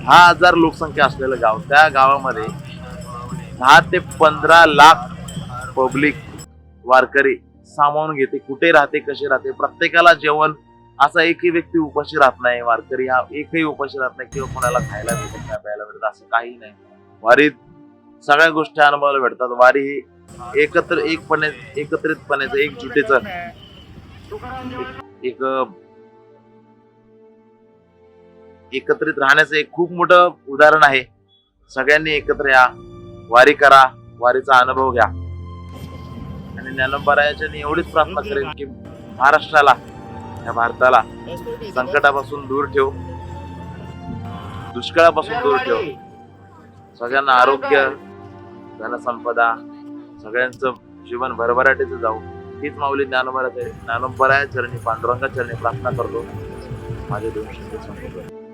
10,000 लोकसंख्या असलेलं गाव, त्या गावामध्ये 10 ते 15 लाख पब्लिक वारकरी सामावून घेते. कुठे राहते, कसे राहते, प्रत्येकाला जेवण. असा एकही व्यक्ती उपाशी राहत नाही. वारकरी हा एकही उपाशी राहत नाही किंवा कोणाला खायला भेटत नाही, प्यायला भेटत असं काही नाही. वारीत सगळ्या गोष्टी अनुभवायला भेटतात. वारी ही एकत्रितपणेच एकजुटीचं एक एकत्रित राहण्याचं एक खूप मोठं उदाहरण आहे. सगळ्यांनी एकत्र या, वारी करा, वारीचा अनुभव घ्या. आणि ज्ञानोबारायाच्या एवढीच प्रार्थना करेन की महाराष्ट्राला, या भारताला संकटापासून दूर ठेव, दुष्काळापासून दूर ठेव, सगळ्यांना आरोग्य, धनसंपदा, सगळ्यांचं जीवन भरभराटीचं जाऊ. हीच माऊली ज्ञानोबाराया चरणी, पांडुरंगा चरणी प्रार्थना करतो. माझे 2 शब्द संपवतो.